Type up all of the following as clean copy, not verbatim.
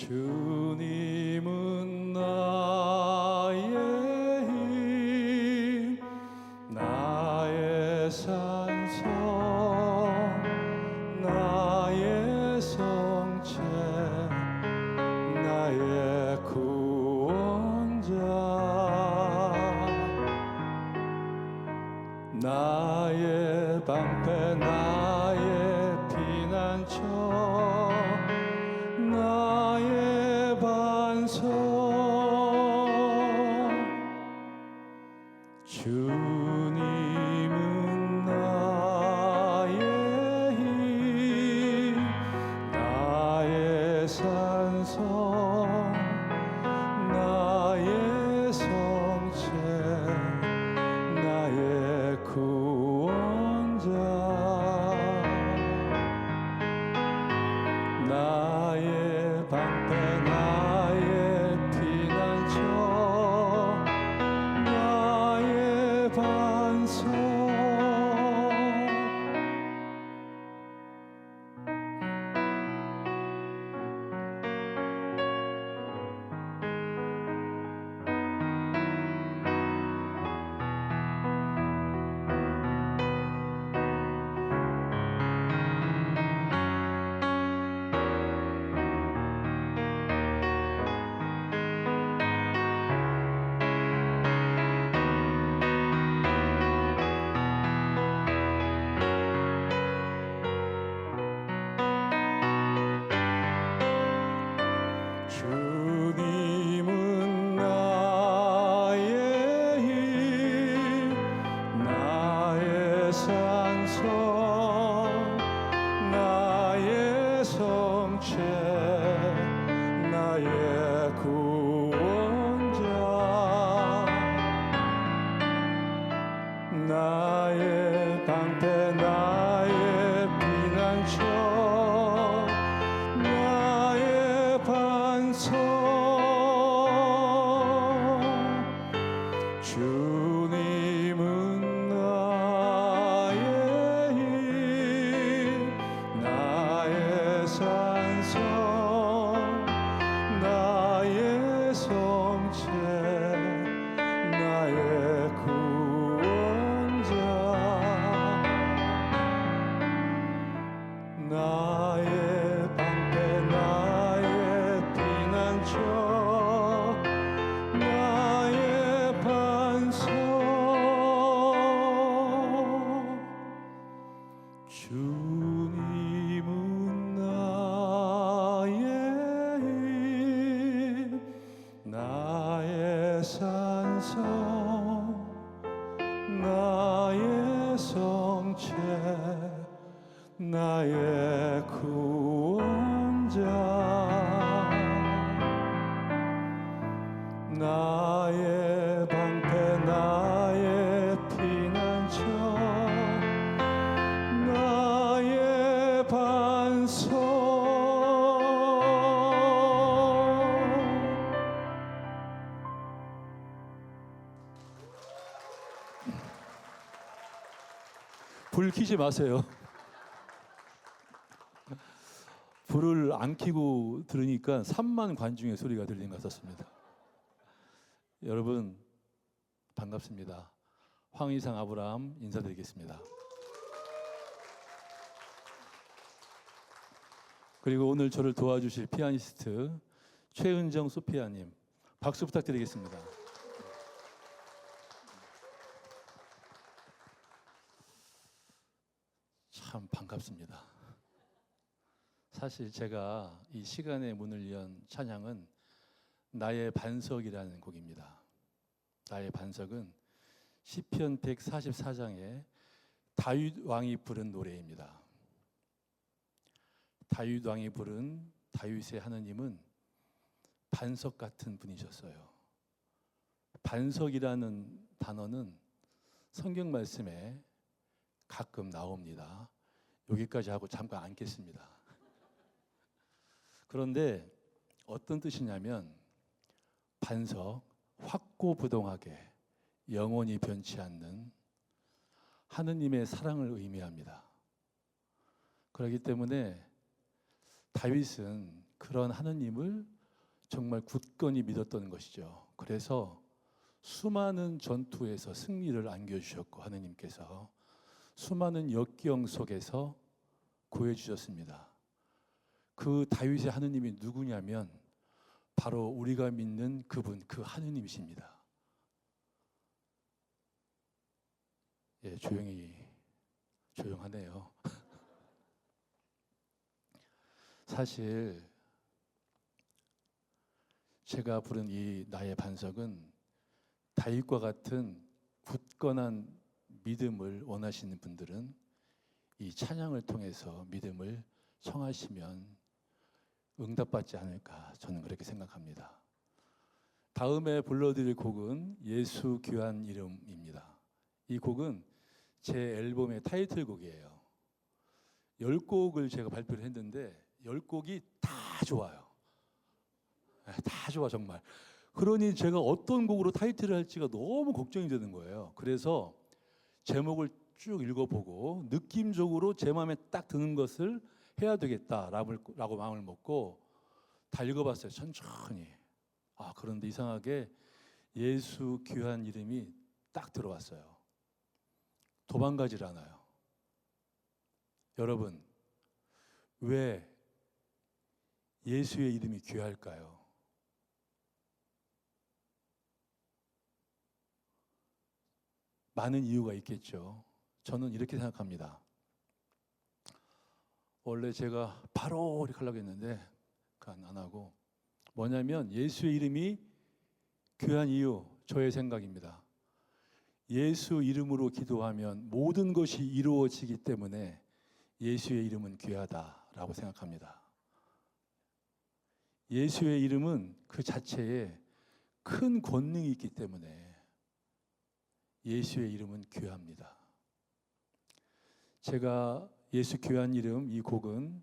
주님은 나의 힘, 나의 산성, 나의 성체, 나의 구원자, 나의 방패, 나의 피난처, 나의 반석. 주님은 나의 힘, 나의 산성, 나의 성체, 나의 구원자, 나의 방패, 나의 피난처, 나의 반석. 주님은 나의 힘, 나의 산성, 나의 성체, 나의 구원자, 나의 방패, 나의 피난처, 나의 반석. 주님은 나의 힘, 나의 산성, 나의 성체, 나의 구원자, 나의 방패, 나의 피난처, 나의 반석. 주님은 나의 힘, 나의 산성, 나의 성체, 나의 구원자, 나의 방패, 나의 피난처, 나의 반석. 불 켜지 마세요. 불을 안 켜고 들으니까 3만 관중의 소리가 들리는 것 같습니다. 여러분 반갑습니다. 황희상 아브라함 인사드리겠습니다. 그리고 오늘 저를 도와주실 피아니스트 최은정 소피아님 박수 부탁드리겠습니다. 참 반갑습니다. 사실 제가 이 시간의 문을 연 찬양은 나의 반석이라는 곡입니다. 나의 반석은 시편 144장에 다윗 왕이 부른 노래입니다. 다윗 왕이 부른 다윗의 하느님은 반석 같은 분이셨어요. 반석이라는 단어는 성경 말씀에 가끔 나옵니다. 여기까지 하고 잠깐 앉겠습니다. 그런데 어떤 뜻이냐면 반석, 확고부동하게 영원히 변치 않는 하느님의 사랑을 의미합니다. 그렇기 때문에 다윗은 그런 하느님을 정말 굳건히 믿었던 것이죠. 그래서 수많은 전투에서 승리를 안겨주셨고 하느님께서 수많은 역경 속에서 구해주셨습니다. 그 다윗의 하느님이 누구냐면 바로 우리가 믿는 그분, 그 하느님이십니다. 예, 조용하네요. 사실 제가 부른 이 나의 반석은 다윗과 같은 굳건한 믿음을 원하시는 분들은 이 찬양을 통해서 믿음을 청하시면 응답받지 않을까, 저는 그렇게 생각합니다. 다음에 불러드릴 곡은 예수 귀한 이름입니다. 이 곡은 제 앨범의 타이틀곡이에요. 10곡을 제가 발표를 했는데 10곡이 다 좋아요. 다 좋아 정말. 그러니 제가 어떤 곡으로 타이틀을 할지가 너무 걱정이 되는 거예요. 그래서 제목을 쭉 읽어보고 느낌적으로 제 마음에 딱 드는 것을 해야 되겠다라고 마음을 먹고 다 읽어봤어요. 천천히. 그런데 이상하게 예수 귀한 이름이 딱 들어왔어요. 도망가질 않아요. 여러분, 왜 예수의 이름이 귀할까요? 많은 이유가 있겠죠. 저는 이렇게 생각합니다. 원래 제가 바로 이렇게 하려고 했는데 안 하고, 뭐냐면 예수의 이름이 귀한 이유, 저의 생각입니다. 예수 이름으로 기도하면 모든 것이 이루어지기 때문에 예수의 이름은 귀하다라고 생각합니다. 예수의 이름은 그 자체에 큰 권능이 있기 때문에 예수의 이름은 귀합니다. 제가 예수 귀한 이름, 이 곡은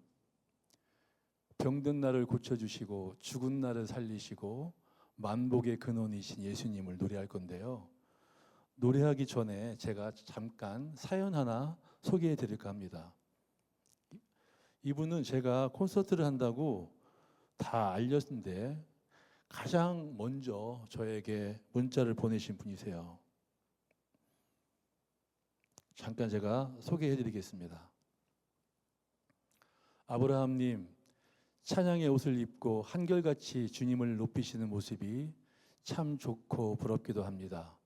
병든 나를 고쳐주시고 죽은 나를 살리시고 만복의 근원이신 예수님을 노래할 건데요. 노래하기 전에 제가 잠깐 사연 하나 소개해 드릴까 합니다. 이분은 제가 콘서트를 한다고 다 알렸는데 가장 먼저 저에게 문자를 보내신 분이세요. 잠깐 제가 소개해 드리겠습니다. 아브라함님, 찬양의 옷을 입고 한결같이 주님을 높이시는 모습이 참 좋고 부럽기도 합니다.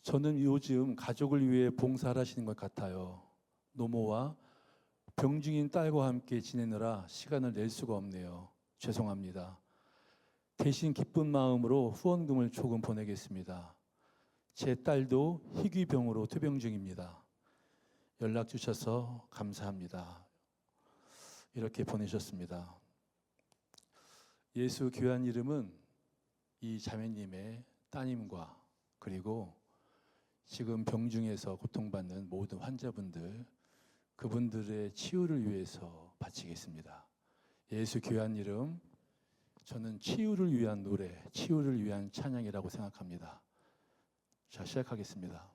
저는 요즘 가족을 위해 봉사를 하시는 것 같아요. 노모와 병중인 딸과 함께 지내느라 시간을 낼 수가 없네요. 죄송합니다. 대신 기쁜 마음으로 후원금을 조금 보내겠습니다. 제 딸도 희귀병으로 투병 중입니다. 연락 주셔서 감사합니다. 이렇게 보내셨습니다. 예수 귀한 이름은 이 자매님의 따님과 그리고 지금 병중에서 고통받는 모든 환자분들, 그분들의 치유를 위해서 바치겠습니다. 예수 귀한 이름, 저는 치유를 위한 노래, 치유를 위한 찬양이라고 생각합니다. 자, 시작하겠습니다.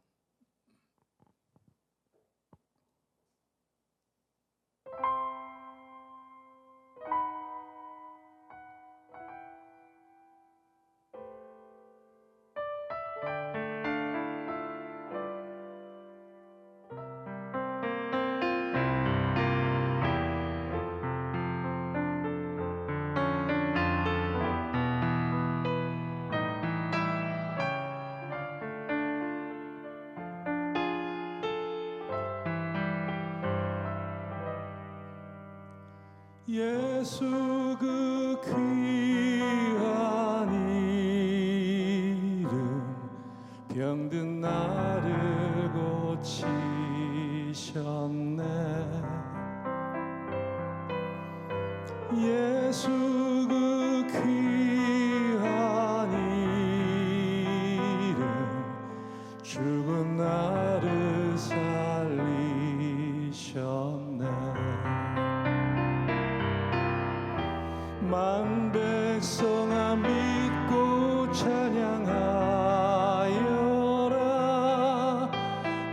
예수 그 귀한 이름, 병든 나를 고치셨네. 예수 그 귀한 이름, 죽은 나를 살리셨네. 만 백성아 믿고 찬양하여라.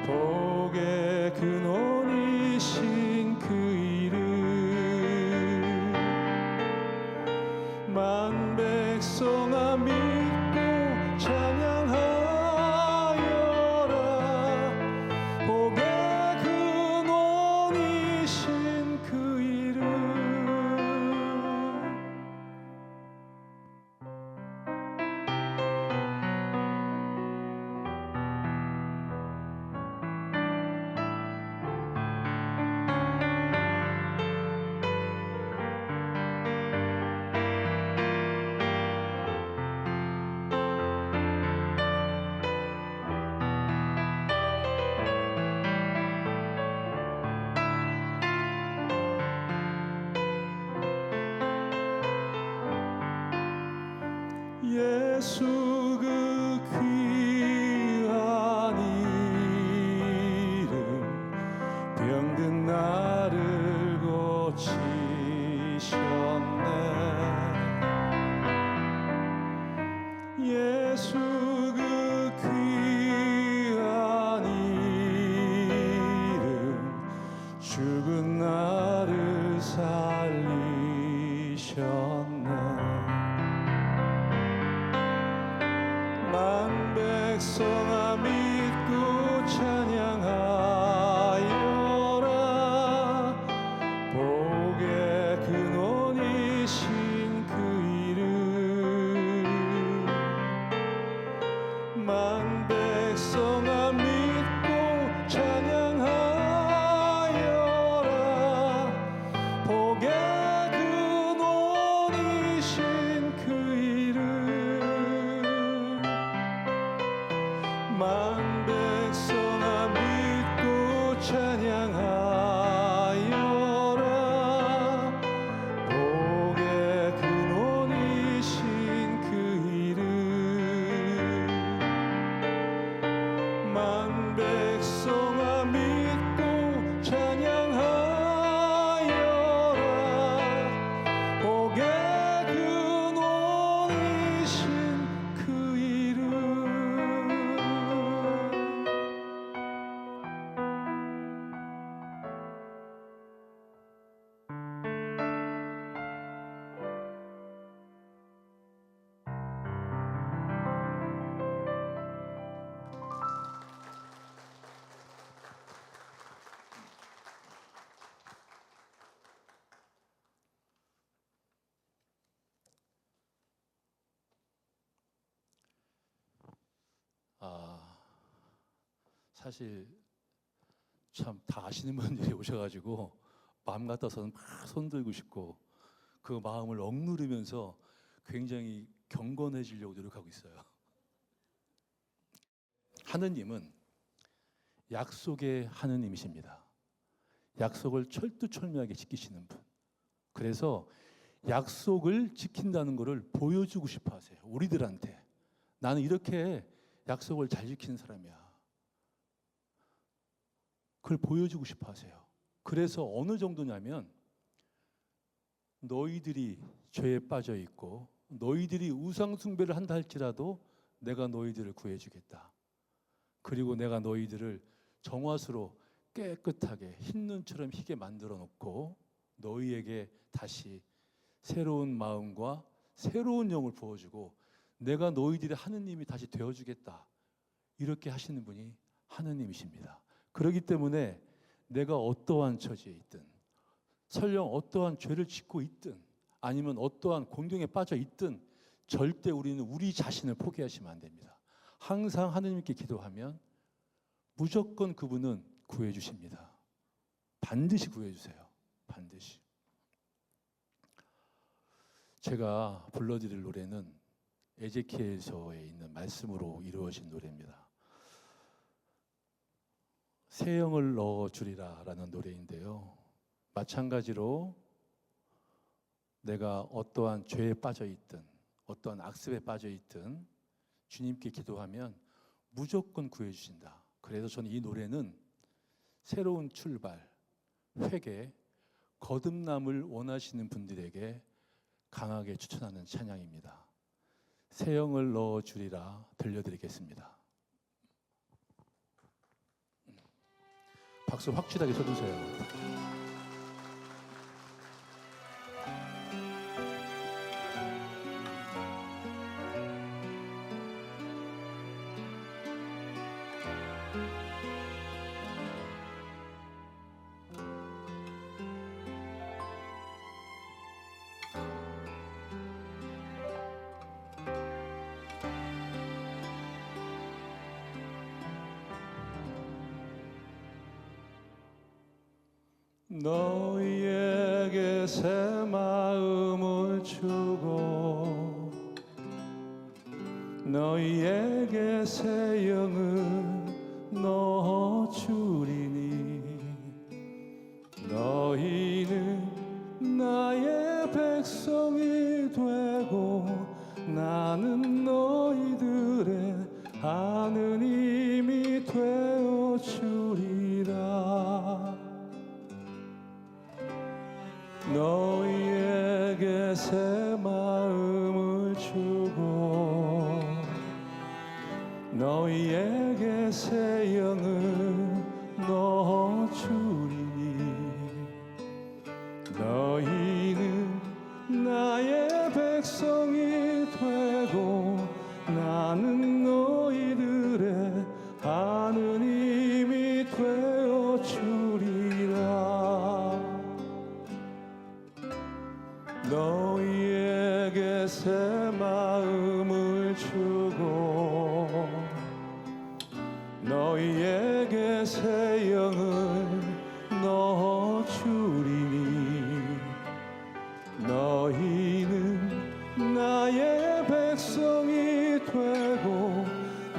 복의 근원이신 그 이름. 만 예수 그 귀한 이름 병든 나를 고치셨네. 예수 그 귀한 이름 죽은 나를 살리셨네. 만 백성아 믿고 찬양하여라. 복의 근원이신 그 이름. 만 백성아 믿고 찬양하여라. 복의 근원이신 그 이름. 만 백성아 믿고 찬양하여라. 복의 근원이신 그 이름. 만 백성아 믿고 찬양하여라. 복의 근원이신 그 이름. 사실 참 다 아시는 분들이 오셔가지고 마음 같아서는 막 손들고 싶고 그 마음을 억누르면서 굉장히 경건해지려고 노력하고 있어요. 하느님은 약속의 하느님이십니다. 약속을 철두철미하게 지키시는 분. 그래서 약속을 지킨다는 것을 보여주고 싶어 하세요. 우리들한테. 나는 이렇게 약속을 잘 지키는 사람이야. 그걸 보여주고 싶어 하세요. 그래서 어느 정도냐면 너희들이 죄에 빠져 있고 너희들이 우상 숭배를 한다 할지라도 내가 너희들을 구해주겠다. 그리고 내가 너희들을 정화수로 깨끗하게 흰 눈처럼 희게 만들어 놓고 너희에게 다시 새로운 마음과 새로운 영을 부어주고 내가 너희들의 하느님이 다시 되어주겠다. 이렇게 하시는 분이 하느님이십니다. 그렇기 때문에 내가 어떠한 처지에 있든 설령 어떠한 죄를 짓고 있든 아니면 어떠한 공경에 빠져 있든 절대 우리는 우리 자신을 포기하시면 안 됩니다. 항상 하느님께 기도하면 무조건 그분은 구해 주십니다. 반드시 구해 주세요. 반드시. 제가 불러드릴 노래는 에제키엘서에 있는 말씀으로 이루어진 노래입니다. 새 영을 넣어주리라 라는 노래인데요. 마찬가지로 내가 어떠한 죄에 빠져 있든 어떠한 악습에 빠져 있든 주님께 기도하면 무조건 구해주신다. 그래서 저는 이 노래는 새로운 출발, 회개, 거듭남을 원하시는 분들에게 강하게 추천하는 찬양입니다. 새 영을 넣어주리라 들려드리겠습니다. 박수 확실하게 쳐주세요. 너희에게 새 마음을 주고 너희에게 새 영을 넣어주리니 너희는 나의 백성이 되고 나 나는 너희들의 하느님이 되어주리라. 너희에게 새 마음을 주고 너희에게 새 영을 넣어주리니 너희는 나의 백성이 되고 나는 너희들의 하느님이 되어주리라. 너희에게 새 마음을 주고 너희에게 새 영을 넣어주리니 너희는 나의 백성이 되고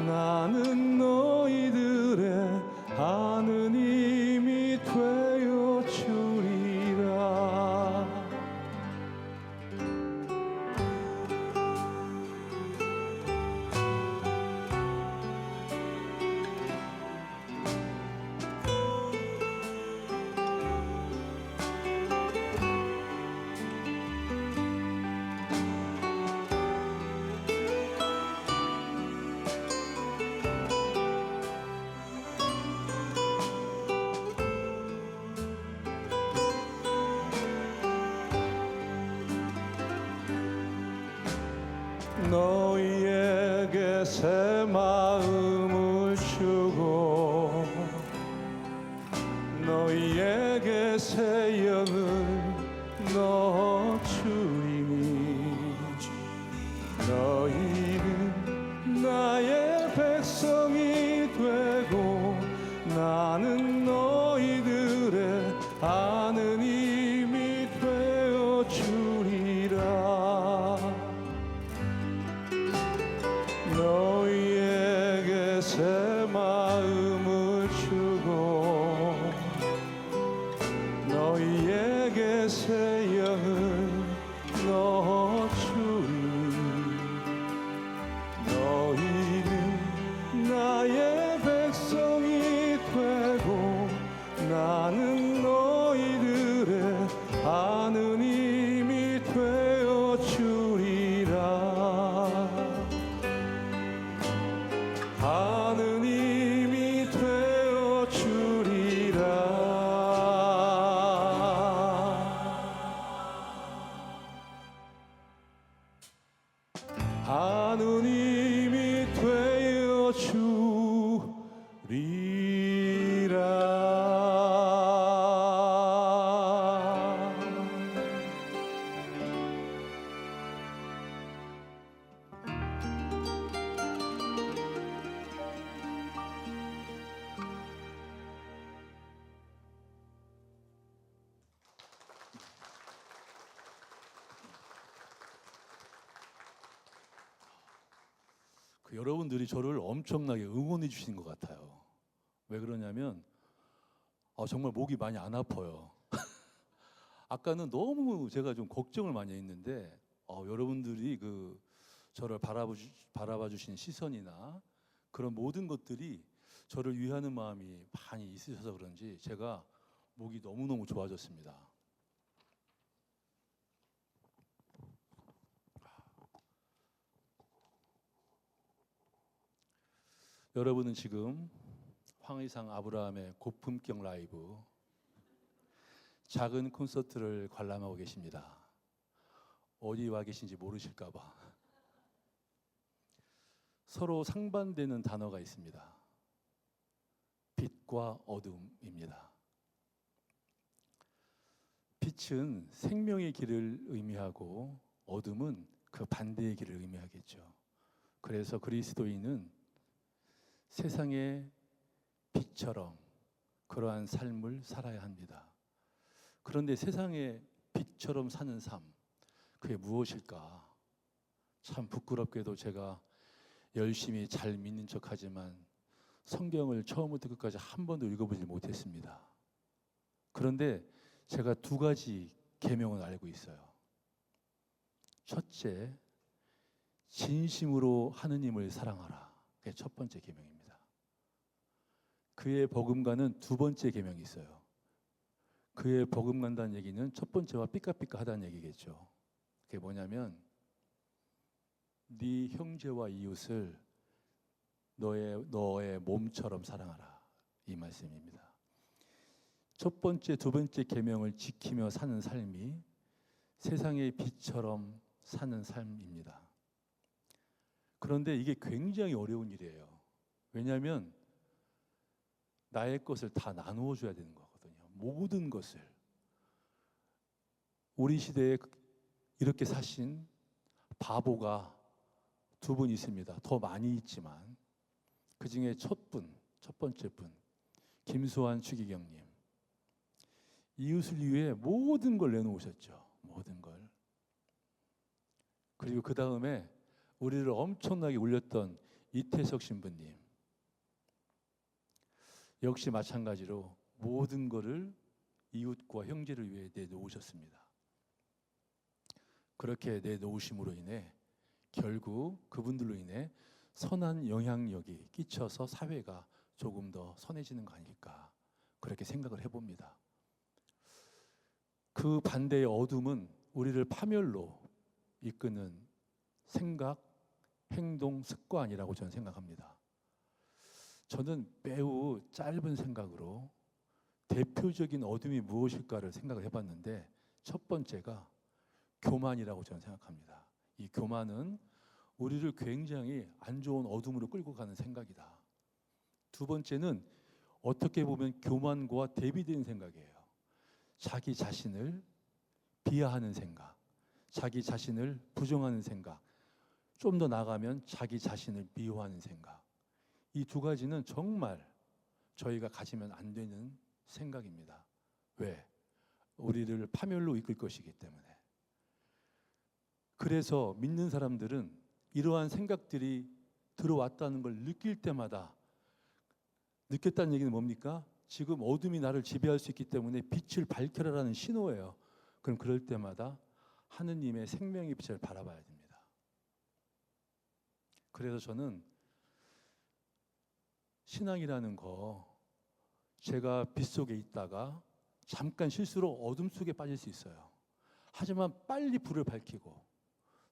나는 너희들의 하느님이 되어주리라. 너희에게 새 마음을 주고 너희에게 새 영을 넣어주리니 너희는 나의 백성이 되고 나는 너희들의 하느님이 되어주리라. 너희에게 새 마음을 주고 너희에게 새 영을 넣어주리 너희는 나의 백성이 되고 나는 너희들의 하느님이 되어주리라. 하느님이 되어주리라. 하느님이 되어주리라. 여러분들이 저를 엄청나게 응원해 주신 것 같아요. 왜 그러냐면 정말 목이 많이 안 아파요. 아까는 너무 제가 좀 걱정을 많이 했는데 여러분들이 저를 바라봐 주신 시선이나 그런 모든 것들이 저를 위하는 마음이 많이 있으셔서 그런지 제가 목이 너무너무 좋아졌습니다. 여러분은 지금 황의상 아브라함의 고품격 라이브 작은 콘서트를 관람하고 계십니다. 어디 와 계신지 모르실까 봐. 서로 상반되는 단어가 있습니다. 빛과 어둠입니다. 빛은 생명의 길을 의미하고 어둠은 그 반대의 길을 의미하겠죠. 그래서 그리스도인은 세상의 빛처럼 그러한 삶을 살아야 합니다. 그런데 세상의 빛처럼 사는 삶, 그게 무엇일까? 참 부끄럽게도 제가 열심히 잘 믿는 척하지만 성경을 처음부터 끝까지 한 번도 읽어보지 못했습니다. 그런데 제가 두 가지 계명을 알고 있어요. 첫째, 진심으로 하느님을 사랑하라. 그게 첫 번째 계명입니다. 그의 버금가는 두 번째 계명이 있어요. 그의 버금간다는 얘기는 첫 번째와 삐까삐까하다는 얘기겠죠. 그게 뭐냐면 네 형제와 이웃을 너의 몸처럼 사랑하라, 이 말씀입니다. 첫 번째, 두 번째 계명을 지키며 사는 삶이 세상의 빛처럼 사는 삶입니다. 그런데 이게 굉장히 어려운 일이에요. 왜냐하면 나의 것을 다 나누어 줘야 되는 거거든요. 모든 것을. 우리 시대에 이렇게 사신 바보가 두 분 있습니다. 더 많이 있지만 그 중에 첫 번째 분, 김수환 추기경님. 이웃을 위해 모든 걸 내놓으셨죠. 모든 걸. 그리고 그 다음에 우리를 엄청나게 울렸던 이태석 신부님. 역시 마찬가지로 모든 것을 이웃과 형제를 위해 내놓으셨습니다. 그렇게 내놓으심으로 인해 결국 그분들로 인해 선한 영향력이 끼쳐서 사회가 조금 더 선해지는 거 아닐까, 그렇게 생각을 해봅니다. 그 반대의 어둠은 우리를 파멸로 이끄는 생각, 행동, 습관이라고 저는 생각합니다. 저는 매우 짧은 생각으로 대표적인 어둠이 무엇일까를 생각을 해봤는데 첫 번째가 교만이라고 저는 생각합니다. 이 교만은 우리를 굉장히 안 좋은 어둠으로 끌고 가는 생각이다. 두 번째는 어떻게 보면 교만과 대비되는 생각이에요. 자기 자신을 비하하는 생각, 자기 자신을 부정하는 생각, 좀 더 나아가면 자기 자신을 미워하는 생각. 이 두 가지는 정말 저희가 가지면 안 되는 생각입니다. 왜? 우리를 파멸로 이끌 것이기 때문에. 그래서 믿는 사람들은 이러한 생각들이 들어왔다는 걸 느낄 때마다, 느꼈다는 얘기는 뭡니까? 지금 어둠이 나를 지배할 수 있기 때문에 빛을 밝혀라라는 신호예요. 그럼 그럴 때마다 하느님의 생명의 빛을 바라봐야 됩니다. 그래서 저는 신앙이라는 거, 제가 빛 속에 있다가 잠깐 실수로 어둠 속에 빠질 수 있어요. 하지만 빨리 불을 밝히고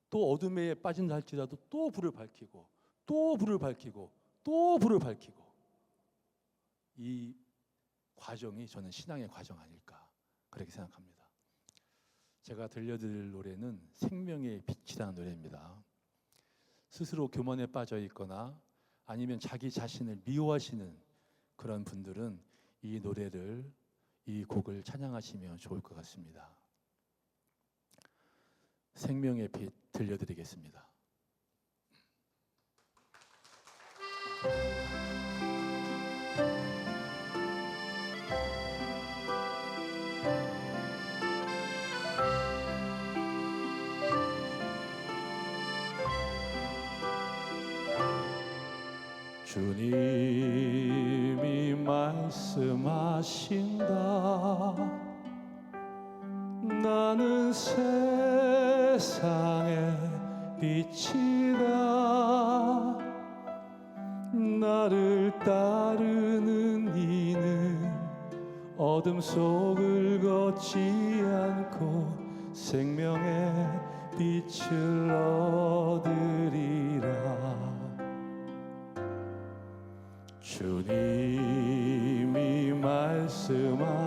또 어둠에 빠진다 할지라도 또 불을 밝히고 또 불을 밝히고 또 불을 밝히고, 이 과정이 저는 신앙의 과정 아닐까, 그렇게 생각합니다. 제가 들려드릴 노래는 생명의 빛이라는 노래입니다. 스스로 교만에 빠져 있거나 아니면 자기 자신을 미워하시는 그런 분들은 이 노래를, 이 곡을 찬양하시면 좋을 것 같습니다. 생명의 빛 들려드리겠습니다. 주님이 말씀하신다. 나는 세상의 빛이다. 나를 따르는 이는 어둠 속을 걷지 않고 생명의 빛을 얻으리라. 주님이 말씀하신다.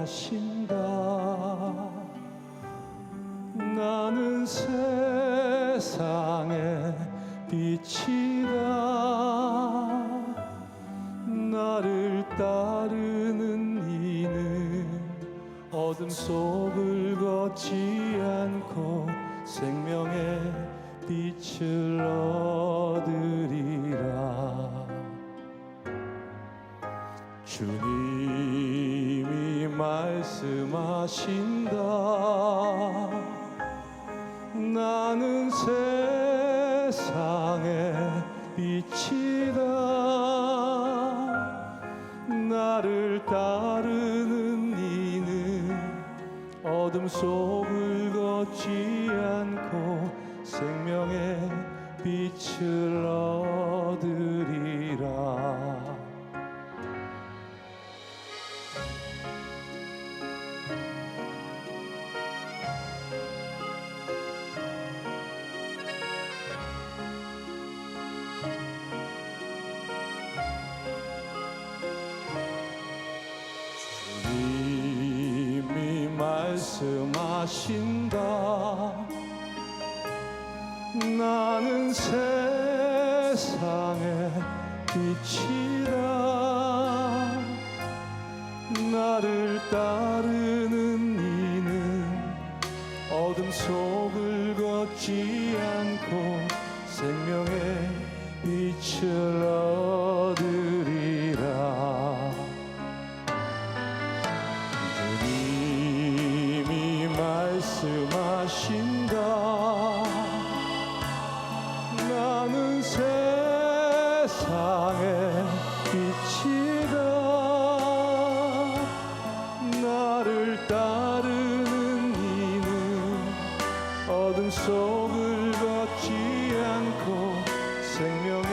나는 세상의 빛이다. 나를 따르는 이는 어둠 속을 걷지 않고 생명의 빛을 얻으리라. 주님이 말씀하신다. 나는 세상의 빛이다. 나를 따르는 이는 어둠 속을 걷지 않고 생명의 빛을 빛을 얻으리라. 주님이 말씀하신다. 나는 세상의 빛이다. 나를 따르는 이는 어둠 속을 걷지 않고 생명의 빛을 얻으리라. 주님이 말씀하신다. 나는 세상의 빛이다. 나를 따르는 이는 어둠 속을 걷지 않고 생명의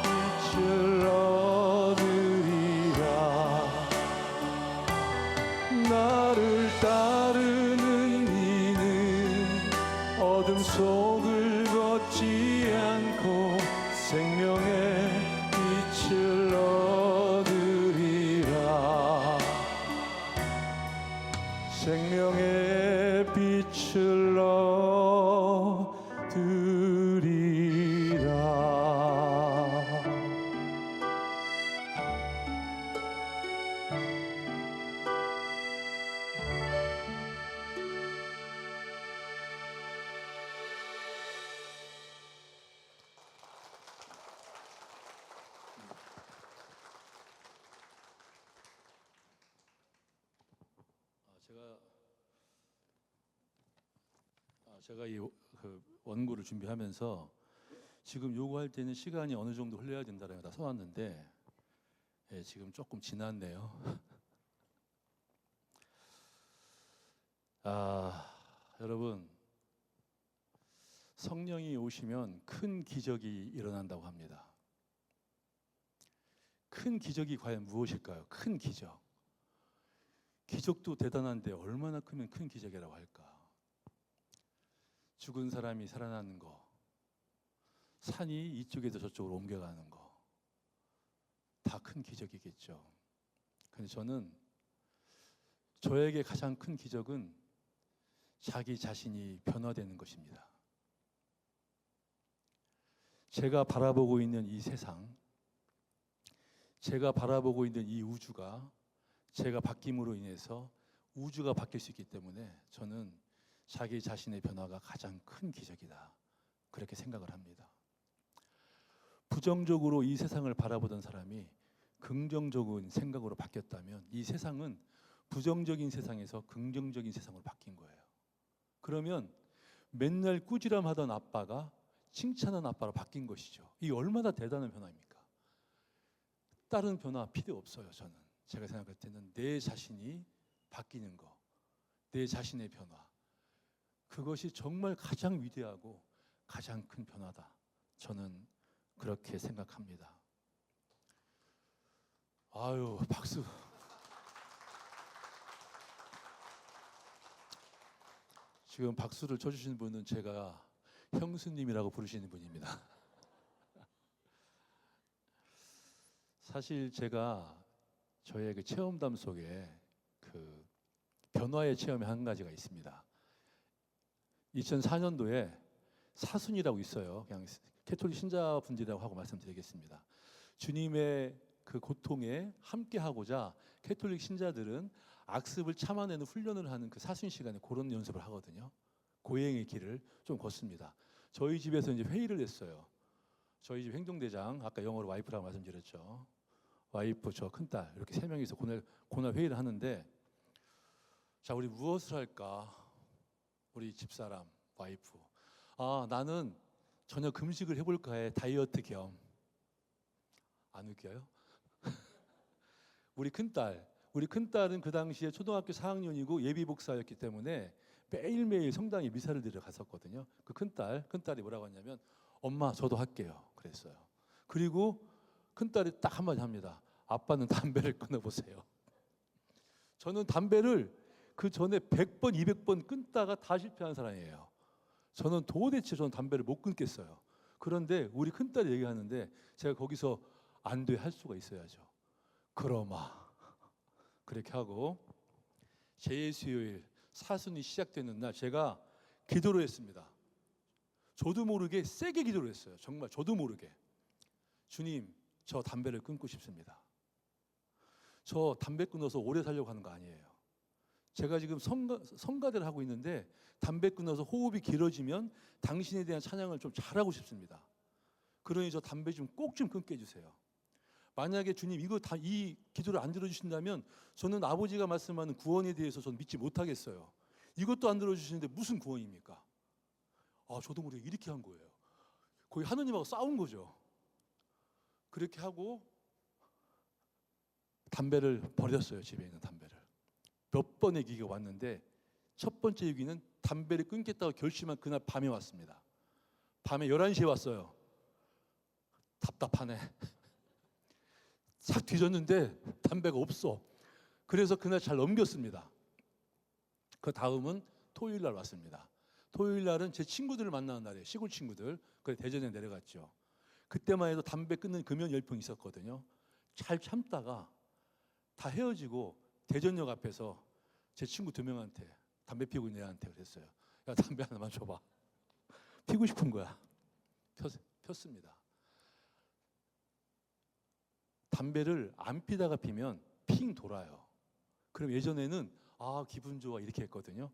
빛을 얻으리라. 나를 따르는 이는 어둠 속을 걷지 않고 생명의 빛을 얻으리라. 생명의 빛을 얻으리라. 제가 이 원고를 준비하면서 지금 요구할 때는 시간이 어느 정도 흘려야 된다라고 다 써놨는데 지금 조금 지났네요. 여러분, 성령이 오시면 큰 기적이 일어난다고 합니다. 큰 기적이 과연 무엇일까요? 큰 기적. 기적도 대단한데 얼마나 크면 큰 기적이라고 할까? 죽은 사람이 살아나는 거, 산이 이쪽에서 저쪽으로 옮겨가는 거, 다 큰 기적이겠죠. 근데 저는 저에게 가장 큰 기적은 자기 자신이 변화되는 것입니다. 제가 바라보고 있는 이 세상, 제가 바라보고 있는 이 우주가 제가 바뀜으로 인해서 우주가 바뀔 수 있기 때문에 저는 자기 자신의 변화가 가장 큰 기적이다, 그렇게 생각을 합니다. 부정적으로 이 세상을 바라보던 사람이 긍정적인 생각으로 바뀌었다면 이 세상은 부정적인 세상에서 긍정적인 세상으로 바뀐 거예요. 그러면 맨날 꾸지람하던 아빠가 칭찬한 아빠로 바뀐 것이죠. 이게 얼마나 대단한 변화입니까? 다른 변화 필요 없어요. 저는 제가 생각할 때는 내 자신이 바뀌는 거, 내 자신의 변화, 그것이 정말 가장 위대하고 가장 큰 변화다, 저는 그렇게 생각합니다. 아유, 박수. 지금 박수를 쳐주시는 분은 제가 형수님이라고 부르시는 분입니다. 사실 제가 저의 그 체험담 속에 그 변화의 체험이 한 가지가 있습니다. 2004년도에 사순이라고 있어요. 그냥 캐톨릭 신자분들이라고 하고 말씀드리겠습니다. 주님의 그 고통에 함께하고자 캐톨릭 신자들은 악습을 참아내는 훈련을 하는 그 사순 시간에 그런 연습을 하거든요. 고행의 길을 좀 걷습니다. 저희 집에서 이제 회의를 했어요. 저희 집 행동대장, 아까 영어로 와이프라고 말씀드렸죠. 와이프, 저 큰딸, 이렇게 세 명이서 고날 회의를 하는데, 자, 우리 무엇을 할까? 우리 집사람, 와이프. 나는 저녁 금식을 해볼까 해. 다이어트 겸. 안 웃겨요? 우리 큰딸은 그 당시에 초등학교 4학년이고 예비 복사였기 때문에 매일매일 성당에 미사를 드려 갔었거든요. 그 큰딸이 뭐라고 했냐면, 엄마 저도 할게요. 그랬어요. 그리고 큰딸이 딱 한마디 합니다. 아빠는 담배를 끊어보세요. 저는 담배를 그 전에 100번, 200번 끊다가 다 실패한 사람이에요. 저는 도대체 담배를 못 끊겠어요. 그런데 우리 큰딸이 얘기하는데 제가 거기서 안 돼 할 수가 있어야죠. 그러마 그렇게 하고 제2수요일 사순이 시작되는 날 제가 기도를 했습니다. 저도 모르게 세게 기도를 했어요. 정말 저도 모르게. 주님, 저 담배를 끊고 싶습니다. 저 담배 끊어서 오래 살려고 하는 거 아니에요. 제가 지금 성가대를 하고 있는데 담배 끊어서 호흡이 길어지면 당신에 대한 찬양을 좀 잘하고 싶습니다. 그러니 저 담배 좀 꼭 좀 끊게 해주세요. 만약에 주님 이 기도를 안 들어주신다면 저는 아버지가 말씀하는 구원에 대해서 저는 믿지 못하겠어요. 이것도 안 들어주시는데 무슨 구원입니까? 저도 모르게 이렇게 한 거예요. 거의 하느님하고 싸운 거죠. 그렇게 하고 담배를 버렸어요. 집에 있는 담배를. 몇 번의 기회가 왔는데 첫 번째 위기는 담배를 끊겠다고 결심한 그날 밤에 왔습니다. 밤에 11시에 왔어요. 답답하네. 싹 뒤졌는데 담배가 없어. 그래서 그날 잘 넘겼습니다. 그 다음은 토요일 날 왔습니다. 토요일 날은 제 친구들을 만나는 날이에요. 시골 친구들. 그래 대전에 내려갔죠. 그때만 해도 담배 끊는 금연 열풍이 있었거든요. 잘 참다가 다 헤어지고 대전역 앞에서 제 친구 2명한테 담배 피우고 있는 애한테 그랬어요. 야 담배 하나만 줘봐. 피고 싶은 거야. 폈습니다. 담배를 안 피다가 피면 핑 돌아요. 그럼 예전에는 기분 좋아 이렇게 했거든요.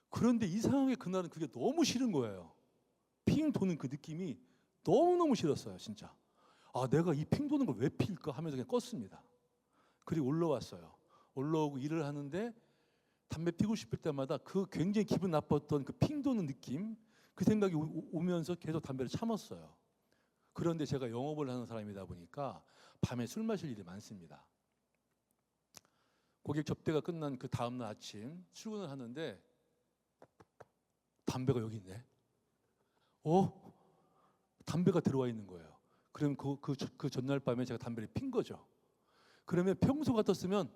그런데 이상하게 그날은 그게 너무 싫은 거예요. 핑 도는 그 느낌이 너무너무 싫었어요. 진짜. 내가 이 핑 도는 걸 왜 필까 하면서 그냥 껐습니다. 그리고 올라왔어요. 올라오고 일을 하는데 담배 피고 싶을 때마다 그 굉장히 기분 나빴던 그 핑 도는 느낌, 그 생각이 오면서 계속 담배를 참았어요. 그런데 제가 영업을 하는 사람이다 보니까 밤에 술 마실 일이 많습니다. 고객 접대가 끝난 그 다음날 아침 출근을 하는데 담배가 여기 있네. 담배가 들어와 있는 거예요. 그럼 그 전날 밤에 제가 담배를 핀 거죠. 그러면 평소 같았으면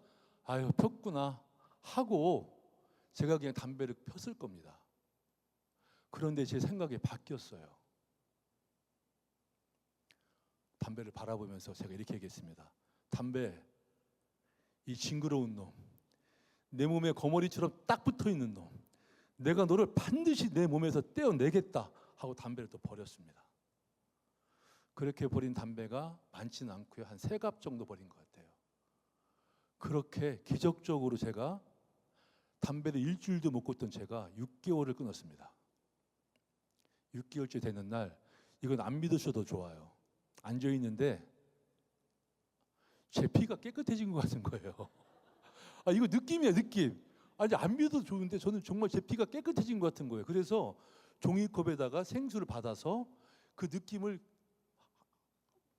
폈구나 하고 제가 그냥 담배를 폈을 겁니다. 그런데 제 생각이 바뀌었어요. 담배를 바라보면서 제가 이렇게 얘기했습니다. 담배, 이 징그러운 놈, 내 몸에 거머리처럼 딱 붙어있는 놈, 내가 너를 반드시 내 몸에서 떼어내겠다 하고 담배를 또 버렸습니다. 그렇게 버린 담배가 많지는 않고요. 한 3갑 정도 버린 것 같아요. 그렇게 기적적으로 제가 담배를 일주일도 못 꽂던 제가 6개월을 끊었습니다. 6개월째 되는 날, 이건 안 믿으셔도 좋아요. 앉아있는데 제 피가 깨끗해진 것 같은 거예요. 이거 느낌이에요, 느낌. 안 믿어도 좋은데 저는 정말 제 피가 깨끗해진 것 같은 거예요. 그래서 종이컵에다가 생수를 받아서 그 느낌을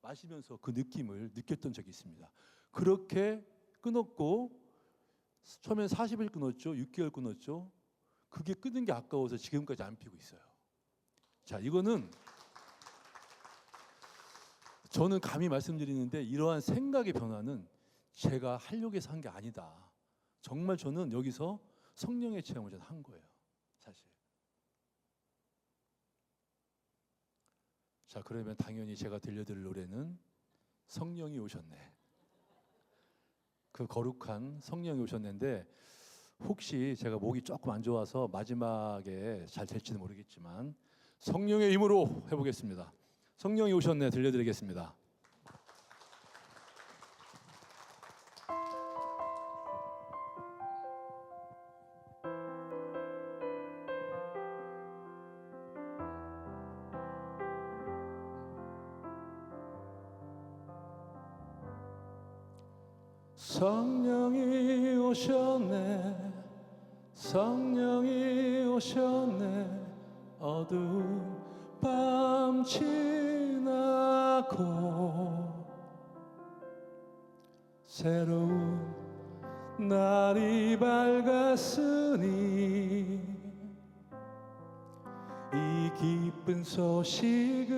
마시면서 그 느낌을 느꼈던 적이 있습니다. 그렇게 끊었고 처음엔 40일 끊었죠. 6개월 끊었죠. 그게 끊는 게 아까워서 지금까지 안 피고 있어요. 자, 이거는 저는 감히 말씀드리는데 이러한 생각의 변화는 제가 하려고 해서 한 게 아니다. 정말 저는 여기서 성령의 체험을 저는 한 거예요. 사실. 자, 그러면 당연히 제가 들려드릴 노래는 성령이 오셨네. 그 거룩한 성령이 오셨는데 혹시 제가 목이 조금 안 좋아서 마지막에 잘 될지는 모르겠지만 성령의 힘으로 해보겠습니다. 성령이 오셨네 들려드리겠습니다. 성령이 오셨네 성령이 오셨네 어두운 밤 지나고 새로운 날이 밝았으니 이 기쁜 소식을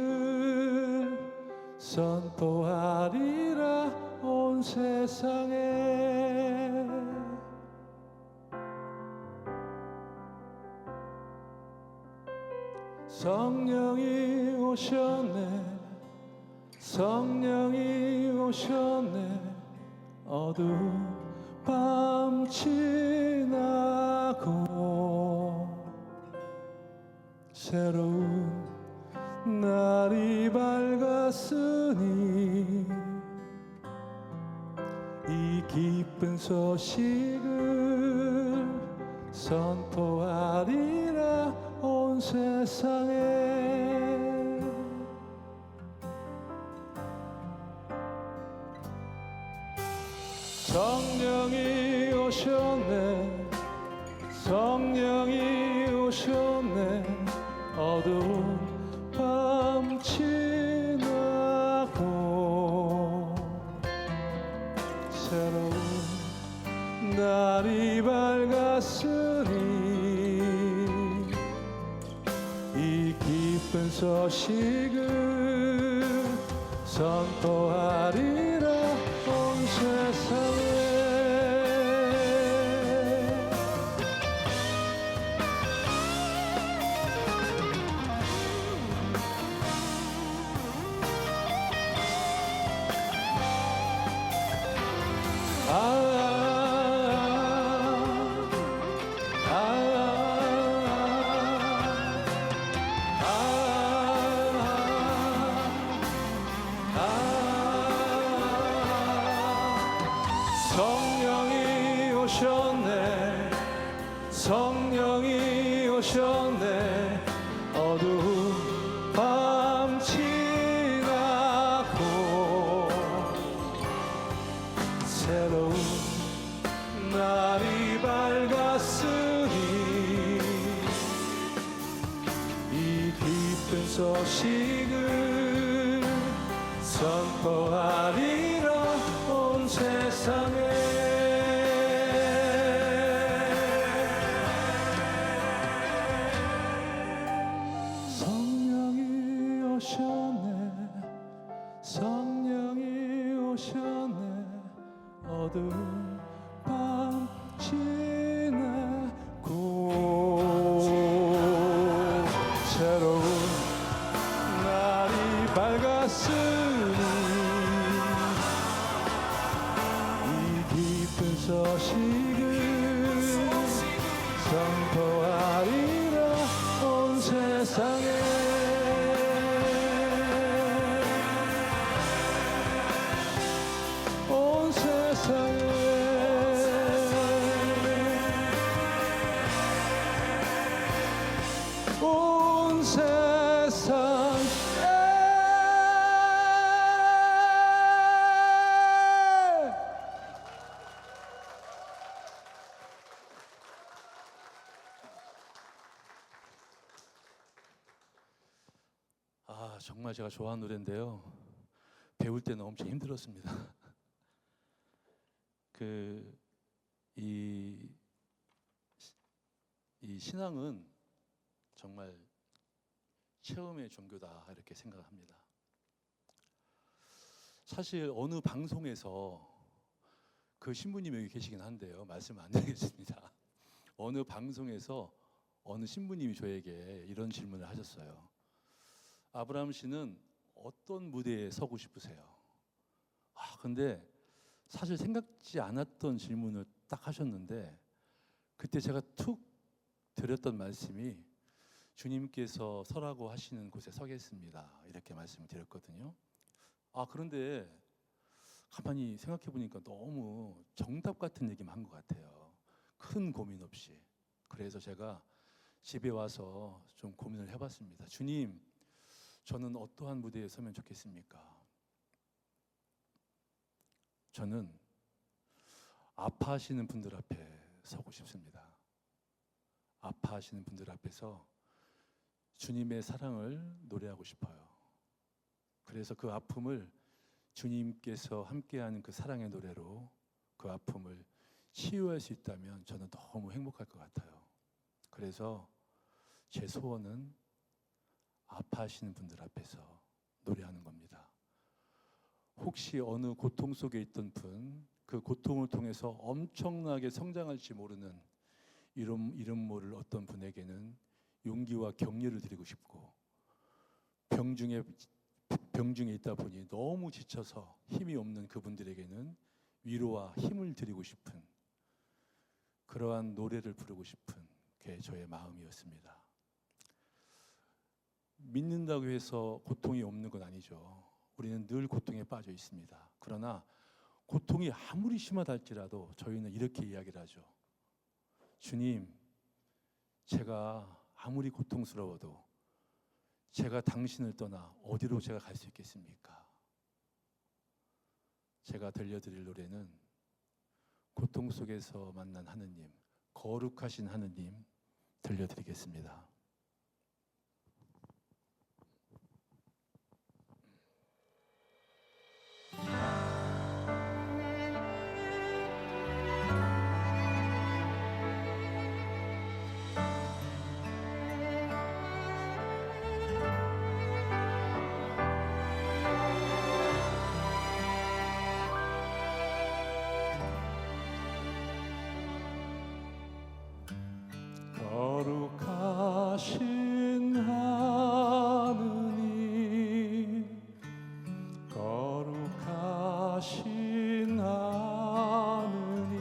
선포하리라 온 세상에. 성령이 오셨네, 성령이 오셨네. 어두운 밤 지나고 새로운 날이 밝았으니 이 기쁜 소식을 선포하리라 온 세상에. 성령이 오셨네, 성령이 오셨네. 어두운 밤 지나고 새로운 날이 밝았으니 이 기쁜 소식을 선포하리라 온 세상에. 성령이 오셨네, 성령이 오셨네. 어두운 밤 지나고 새로운 날이 밝았으니 이 기쁜 소식을 선포하리라 온 세상에. 성령이 오셨네, 성령이 오셨네. 어두운 밤 지나고 새로운 날이 밝았으니 이 기쁜 소식을 선포하리라 온 세상에. 온 세상에. 온 세상에. 정말 제가 좋아하는 노래인데요. 배울 때는 엄청 힘들었습니다. 이 신앙은 정말 체험의 종교다 이렇게 생각합니다. 사실 어느 방송에서 그 신부님이 여기 계시긴 한데요, 말씀 안 드리겠습니다. 어느 방송에서 어느 신부님이 저에게 이런 질문을 하셨어요. 아브라함 씨는 어떤 무대에 서고 싶으세요? 근데 사실 생각지 않았던 질문을 딱 하셨는데, 그때 제가 툭 드렸던 말씀이 주님께서 서라고 하시는 곳에 서겠습니다, 이렇게 말씀을 드렸거든요. 그런데 가만히 생각해 보니까 너무 정답 같은 얘기만 한 것 같아요. 큰 고민 없이. 그래서 제가 집에 와서 좀 고민을 해봤습니다. 주님, 저는 어떠한 무대에 서면 좋겠습니까? 저는 아파하시는 분들 앞에 서고 싶습니다. 아파하시는 분들 앞에서 주님의 사랑을 노래하고 싶어요. 그래서 그 아픔을 주님께서 함께하는 그 사랑의 노래로 그 아픔을 치유할 수 있다면 저는 너무 행복할 것 같아요. 그래서 제 소원은 아파하시는 분들 앞에서 노래하는 겁니다. 혹시 어느 고통 속에 있던 분, 그 고통을 통해서 엄청나게 성장할지 모르는 이름 모를 어떤 분에게는 용기와 격려를 드리고 싶고, 병중에 있다 보니 너무 지쳐서 힘이 없는 그분들에게는 위로와 힘을 드리고 싶은, 그러한 노래를 부르고 싶은 게 저의 마음이었습니다. 믿는다고 해서 고통이 없는 건 아니죠. 우리는 늘 고통에 빠져 있습니다. 그러나 고통이 아무리 심하다 할지라도 저희는 이렇게 이야기를 하죠. 주님, 제가 아무리 고통스러워도 제가 당신을 떠나 어디로 제가 갈 수 있겠습니까? 제가 들려드릴 노래는 고통 속에서 만난 하느님, 거룩하신 하느님 들려드리겠습니다. 거룩하신 하느님, 거룩하신 하느님,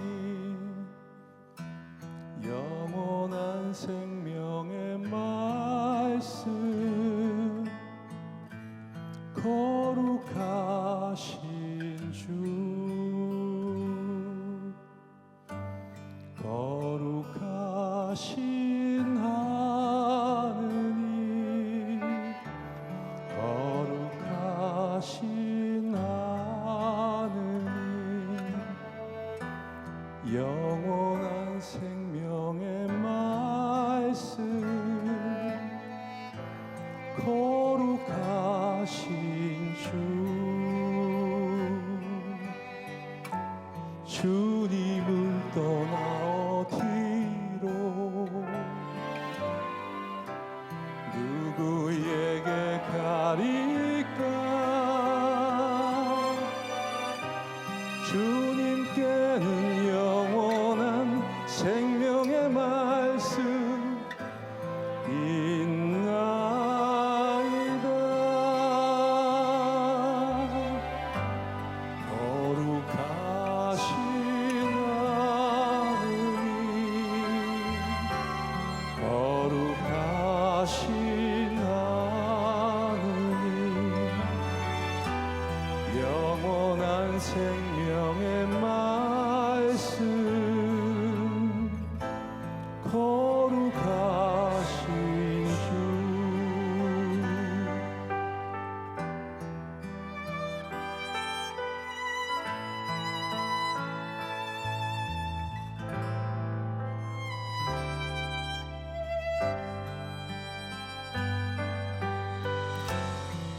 영원한 생명의 말씀, 거룩하신 주, 거룩하신 하느님, 거룩하신 하느님, 영원한 생명의 말씀, 거룩하신 주, 주님을 떠나 어디로 누구에게 가리까? 주님께는 영원한 생명의 말씀 있나이다. 거룩하신 하느님, 거룩하신 하느님, 영원한 생명의 말씀, 거룩하신 주.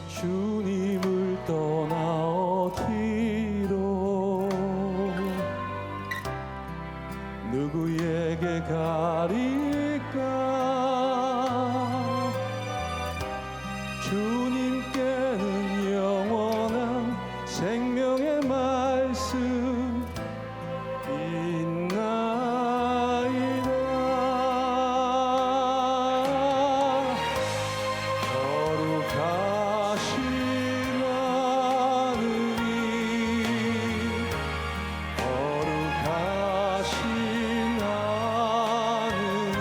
주님을 떠나 어디로 누구에게 가리까? 주님께는 영원한 생명의 말씀 있나이다. 거룩하신 하느님, 거룩하신 하느님,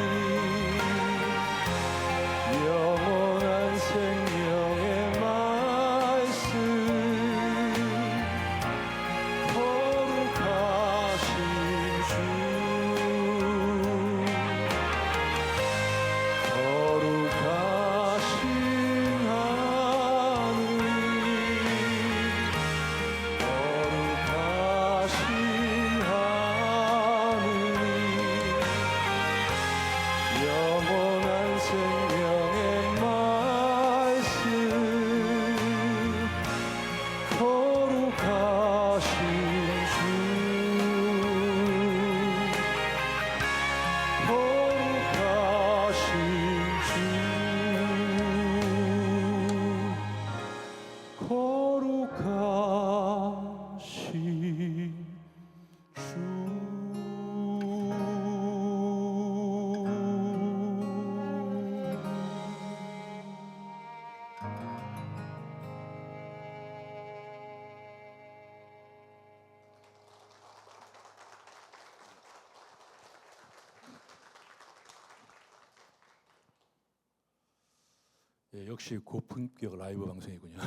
예, 역시 고품격 라이브 방송이군요.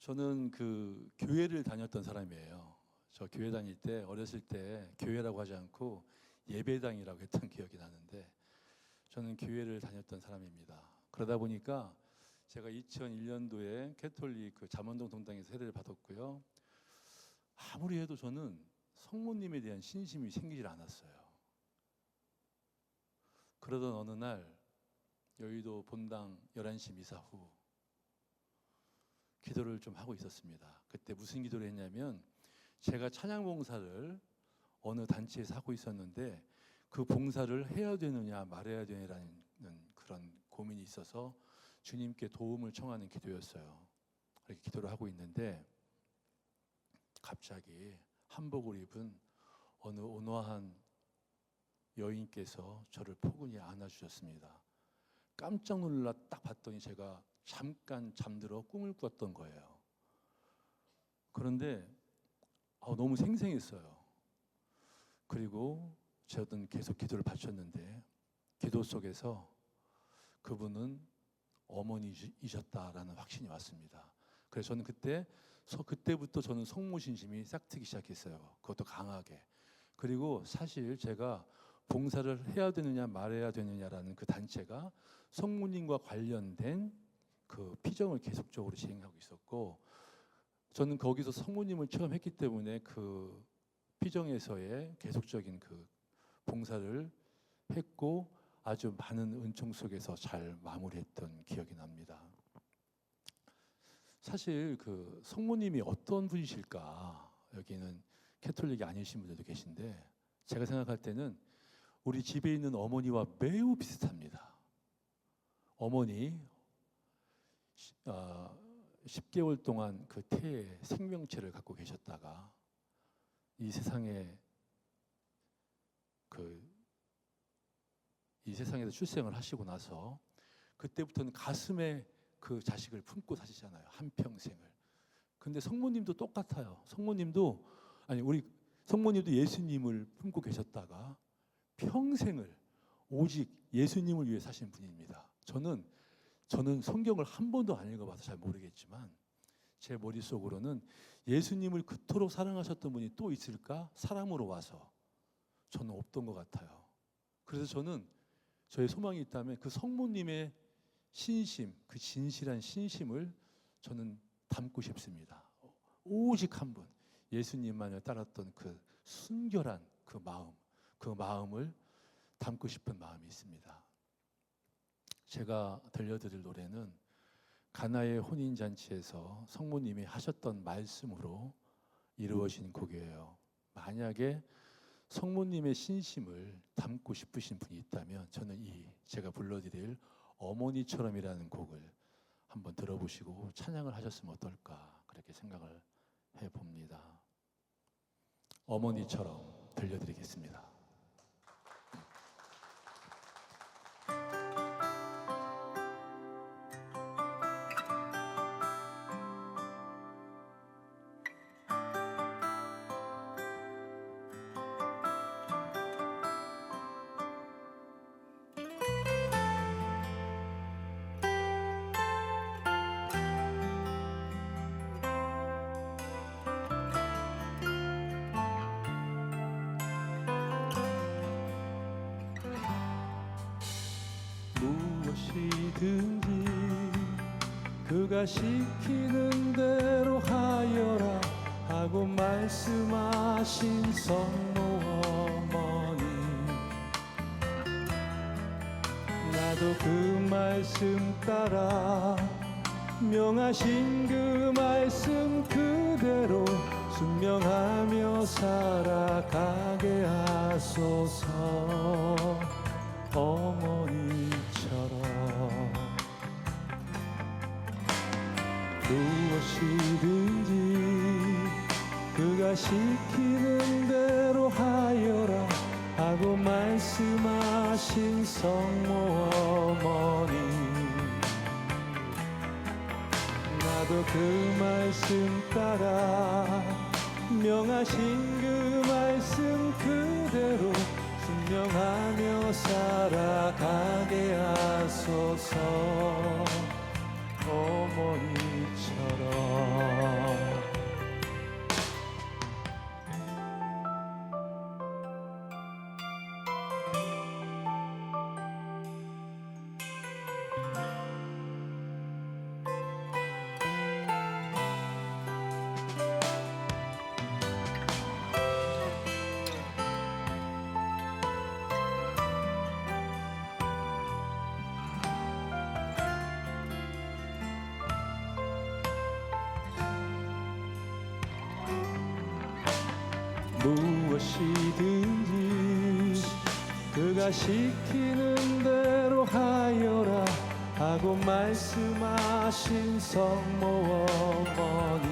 저는 그 교회를 다녔던 사람이에요. 저 교회 다닐 때 어렸을 때 교회라고 하지 않고 예배당이라고 했던 기억이 나는데 저는 교회를 다녔던 사람입니다. 그러다 보니까 제가 2001년도에 캐톨릭 그 잠원동 동당에서 세례를 받았고요. 아무리 해도 저는 성모님에 대한 신심이 생기질 않았어요. 그러던 어느 날 여의도 본당 11시 미사 후 기도를 좀 하고 있었습니다. 그때 무슨 기도를 했냐면 제가 찬양 봉사를 어느 단체에서 하고 있었는데 그 봉사를 해야 되느냐 말아야 되느냐라는 그런 고민이 있어서 주님께 도움을 청하는 기도였어요. 그렇게 기도를 하고 있는데 갑자기 한복을 입은 어느 온화한 여인께서 저를 포근히 안아주셨습니다. 깜짝 놀라 딱 봤더니 제가 잠깐 잠들어 꿈을 꿨던 거예요. 그런데 너무 생생했어요. 그리고 저는 계속 기도를 바쳤는데 기도 속에서 그분은 어머니이셨다라는 확신이 왔습니다. 그래서 저는 그때부터 저는 성모 신심이 싹트기 시작했어요. 그것도 강하게. 그리고 사실 제가 봉사를 해야 되느냐 말해야 되느냐라는 그 단체가 성모님과 관련된 그 피정을 계속적으로 진행하고 있었고 저는 거기서 성모님을 체험했기 때문에 그 피정에서의 계속적인 그 봉사를 했고 아주 많은 은총 속에서 잘 마무리했던 기억이 납니다. 사실 그 성모님이 어떤 분이실까 여기는 캐톨릭이 아니신 분들도 계신데 제가 생각할 때는 우리 집에 있는 어머니와 매우 비슷합니다. 어머니 10개월 동안 그 태의 생명체를 갖고 계셨다가 이 세상에서 출생을 하시고 나서 그때부터는 가슴에 그 자식을 품고 사시잖아요. 한평생을. 근데 성모님도 똑같아요. 우리 성모님도 예수님을 품고 계셨다가 평생을 오직 예수님을 위해 사신 분입니다. 저는 성경을 한 번도 안 읽어봐서 잘 모르겠지만 제 머릿속으로는 예수님을 그토록 사랑하셨던 분이 또 있을까? 사람으로 와서 저는 없던 것 같아요. 그래서 저는 저의 소망이 있다면 그 성모님의 신심, 그 진실한 신심을 저는 담고 싶습니다. 오직 한 분, 예수님만을 따랐던 그 순결한 그 마음을 담고 싶은 마음이 있습니다. 제가 들려드릴 노래는 가나의 혼인잔치에서 성모님이 하셨던 말씀으로 이루어진 곡이에요. 만약에 성모님의 신심을 담고 싶으신 분이 있다면 저는 제가 불러드릴 어머니처럼이라는 곡을 한번 들어보시고 찬양을 하셨으면 어떨까 그렇게 생각을 해봅니다. 어머니처럼 들려드리겠습니다. 무엇이든지 그가 시키는 대로 하여라 하고 말씀하신 성모 어머니 나도 그 말씀 따라 명하신 그 말씀 그대로 순명하며 살아가게 하소서. 어머니처럼 무엇이든지 그가 시키는 대로 하여라 하고 말씀하신 성모 어머니 나도 그 말씀 따라 명하신 그 말씀 그대로 순명하며 살아가게 하소서. 어머니처럼 무엇이든지 그가 시키는 대로 하여라 하고 말씀하신 성모 어머니,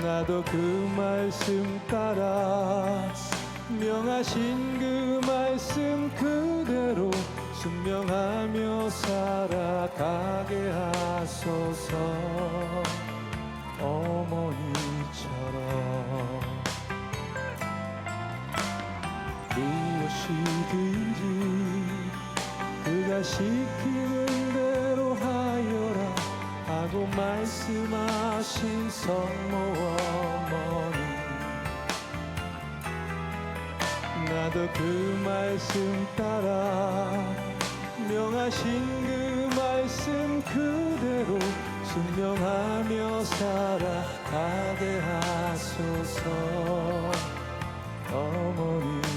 나도 그 말씀 따라 명하신 그 말씀 그대로 순명하며 살아가게 하소서. 어머니처럼 무엇이든지 그가 시키는 대로 하여라 하고 말씀하신 성모 어머니, 나도 그 말씀 따라 명하신 그 말씀 그대로 순명하며 살아가게 하소서. 어머니처럼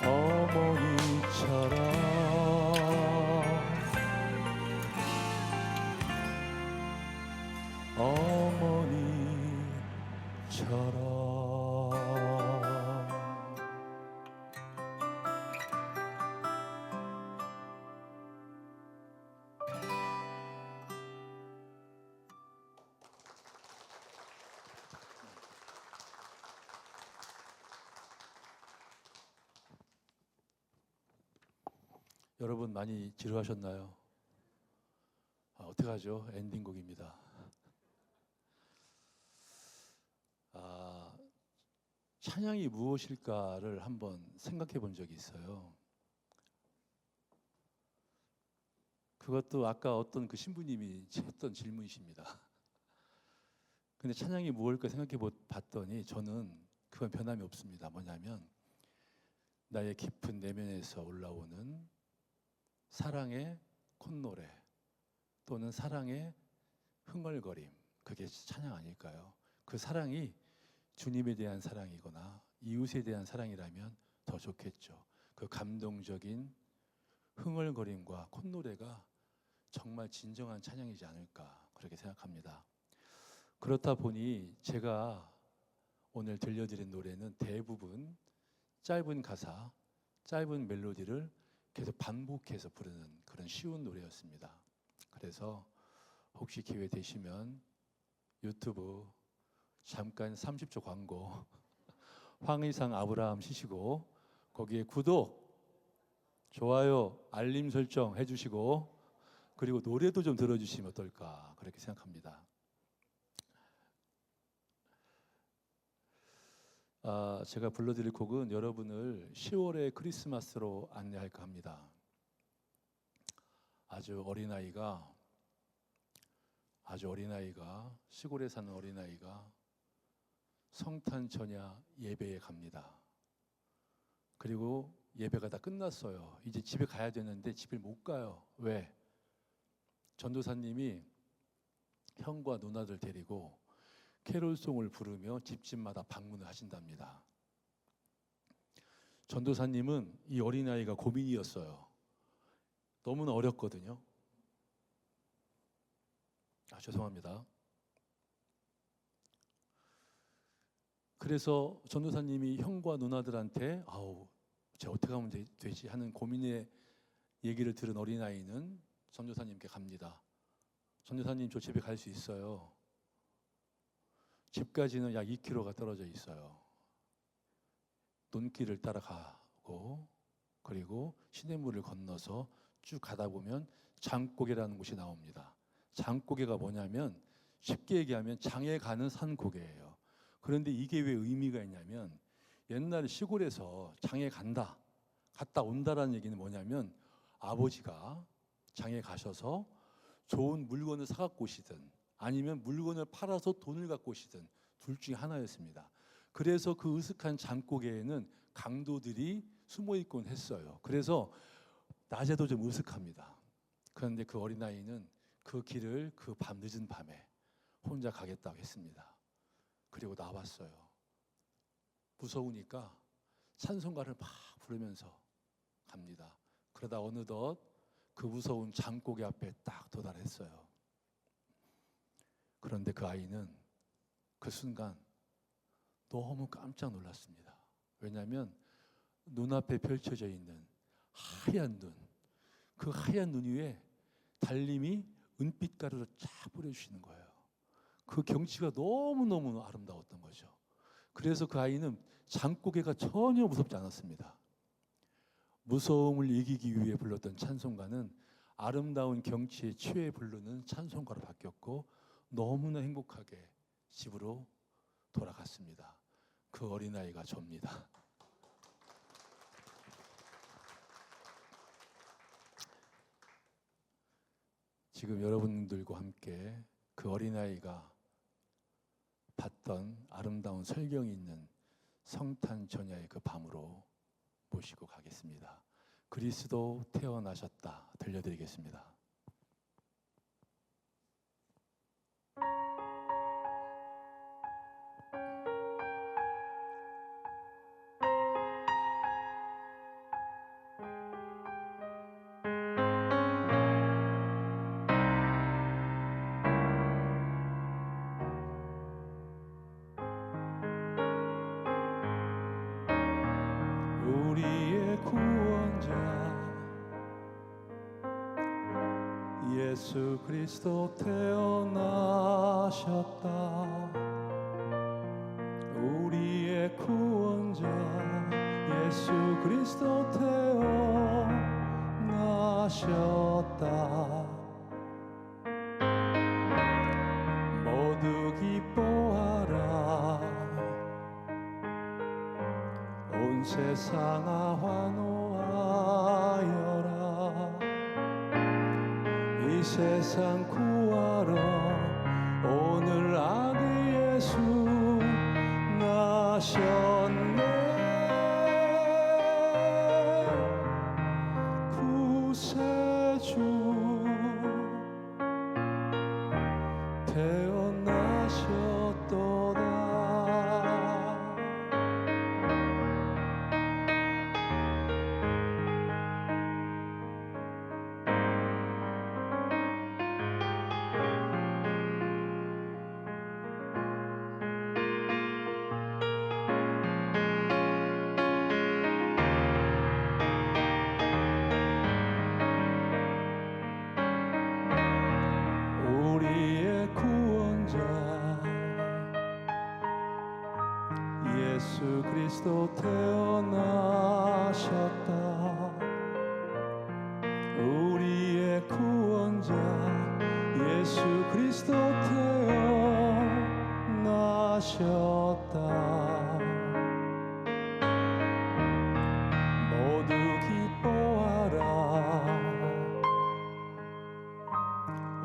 어머니처럼 어머니처럼. 여러분 많이 지루하셨나요? 어떡하죠? 엔딩곡입니다. 찬양이 무엇일까를 한번 생각해 본 적이 있어요. 그것도 아까 어떤 그 신부님이 했던 질문이십니다. 근데 찬양이 무엇일까 생각해 봤더니 저는 그건 변함이 없습니다. 뭐냐면 나의 깊은 내면에서 올라오는 사랑의 콧노래 또는 사랑의 흥얼거림, 그게 찬양 아닐까요? 그 사랑이 주님에 대한 사랑이거나 이웃에 대한 사랑이라면 더 좋겠죠. 그 감동적인 흥얼거림과 콧노래가 정말 진정한 찬양이지 않을까 그렇게 생각합니다. 그렇다 보니 제가 오늘 들려드린 노래는 대부분 짧은 가사, 짧은 멜로디를 계속 반복해서 부르는 그런 쉬운 노래였습니다. 그래서 혹시 기회 되시면 유튜브 잠깐 30초 광고 황희상 아브라함 치시고 거기에 구독, 좋아요, 알림 설정 해주시고 그리고 노래도 좀 들어주시면 어떨까 그렇게 생각합니다. 제가 불러드릴 곡은 여러분을 10월의 크리스마스로 안내할까 합니다. 아주 어린아이가 시골에 사는 어린아이가 성탄전야 예배에 갑니다. 그리고 예배가 다 끝났어요. 이제 집에 가야 되는데 집에 못 가요. 왜? 전도사님이 형과 누나들 데리고 캐롤송을 부르며 집집마다 방문을 하신답니다. 전도사님은 이 어린아이가 고민이었어요. 너무나 어렸거든요. 죄송합니다. 그래서 전도사님이 형과 누나들한테 제가 어떻게 하면 되지 하는 고민의 얘기를 들은 어린아이는 전도사님께 갑니다. 전도사님, 저 집에 갈 수 있어요. 집까지는 약 2km가 떨어져 있어요. 논길을 따라가고 그리고 시냇물을 건너서 쭉 가다 보면 장고개라는 곳이 나옵니다. 장고개가 뭐냐면 쉽게 얘기하면 장에 가는 산고개예요. 그런데 이게 왜 의미가 있냐면 옛날 시골에서 장에 갔다 온다라는 얘기는 뭐냐면 아버지가 장에 가셔서 좋은 물건을 사갖고 오시든 아니면 물건을 팔아서 돈을 갖고 오시든 둘 중에 하나였습니다. 그래서 그 으슥한 장고개에는 강도들이 숨어 있곤 했어요. 그래서 낮에도 좀 으슥합니다. 그런데 그 어린아이는 그 길을 그 밤 늦은 밤에 혼자 가겠다고 했습니다. 그리고 나왔어요. 무서우니까 찬송가를 막 부르면서 갑니다. 그러다 어느덧 그 무서운 장고개 앞에 딱 도달했어요. 그런데 그 아이는 그 순간 너무 깜짝 놀랐습니다. 왜냐하면 눈앞에 펼쳐져 있는 하얀 눈, 그 하얀 눈 위에 달님이 은빛 가루를 쫙 뿌려주시는 거예요. 그 경치가 너무너무 아름다웠던 거죠. 그래서 그 아이는 장고개가 전혀 무섭지 않았습니다. 무서움을 이기기 위해 불렀던 찬송가는 아름다운 경치에 취해 부르는 찬송가로 바뀌었고 너무나 행복하게 집으로 돌아갔습니다. 그 어린아이가 접니다. 지금 여러분들과 함께 그 어린아이가 봤던 아름다운 설경이 있는 성탄 전야의 그 밤으로 모시고 가겠습니다. 그리스도 태어나셨다 들려드리겠습니다. 우리의 구원자 예수 그리스도 태어나셨다. 우리의 구원자 예수 그리스도 태어나셨다. 모두 기뻐하라. 온 세상아 환호하여라. 이 세상 구하러 오늘 아기 예수 나셨네. 구세주 태어나셨도다. 우리의 구원자 예수 그리스도 태어나셨다. 우리의 구원자 예수 그리스도 태어나셨다. 모두 기뻐하라.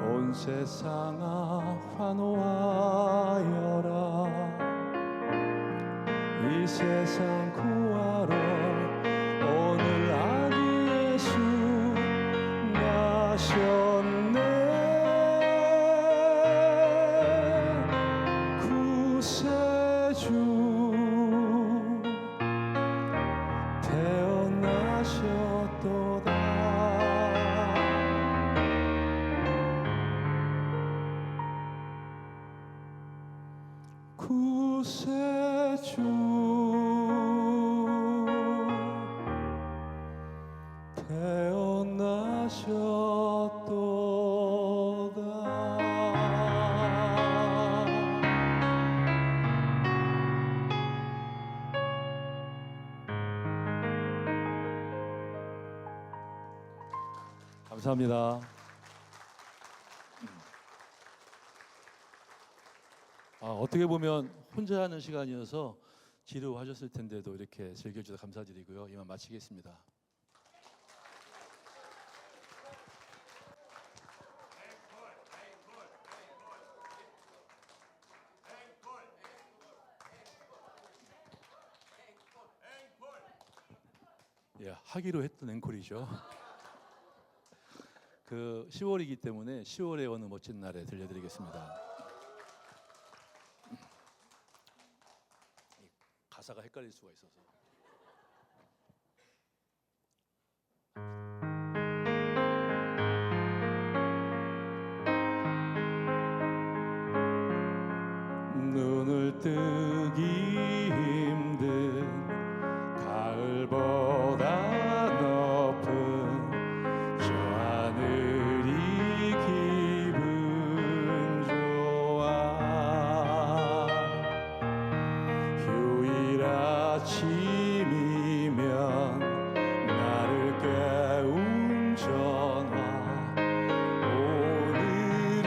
온 세상아 환호하여라. 이 세상 구하러 오늘 아기 예수 나셨네. 구세주 태어나셨도다. 구세주 태어나셨도다. 감사합니다. 어떻게 보면 혼자 하는 시간이어서 지루하셨을 텐데도 이렇게 즐겨주셔서 감사드리고요. 이만 마치겠습니다. 예, 하기로 했던 앵콜이죠. 그 10월이기 때문에 10월의 어느 멋진 날에 들려드리겠습니다. 가사가 헷갈릴 수가 있어서. 눈을 뜨기 힘든 가을보다 높은 저 하늘이 기분 좋아. 휴일 아침이면 나를 깨운 전화. 오늘은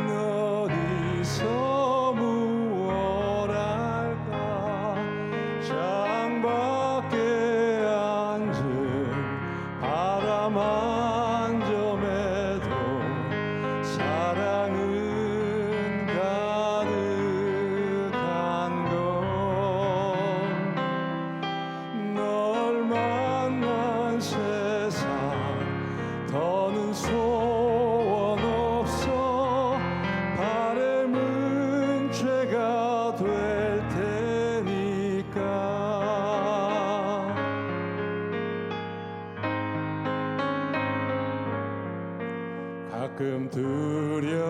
어디서 무얼 할까. 창밖에 앉은 바람 한 점에도 사랑은 가득한 걸. 널 만난 세상 더는 소원 없어. 바람은 죄가 될 테니까. 가끔 두려워져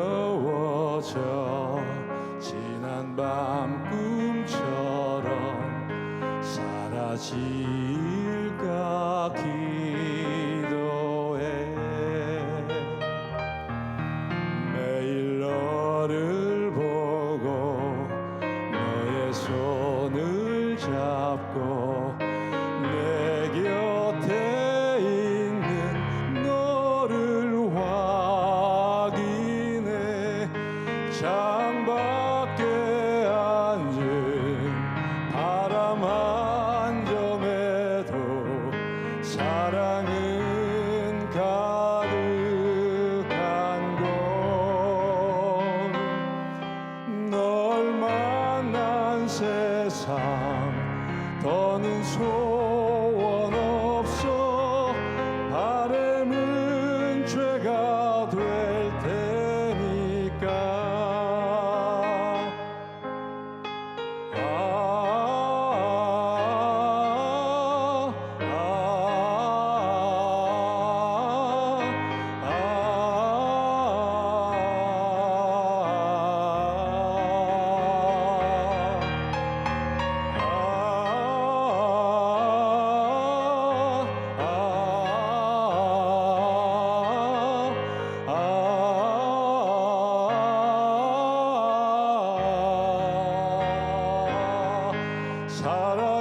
지난 밤 꿈처럼 사라질까 기도해. 매일 너를 보고 너의 손을 잡고 내 곁에 있는 너를 확인해. 창밖에 앉은 바람 한 점에도 사랑은 가득한 걸. 널 만난 세상 더는 소원 없어. 바람은 죄가 될 테니까.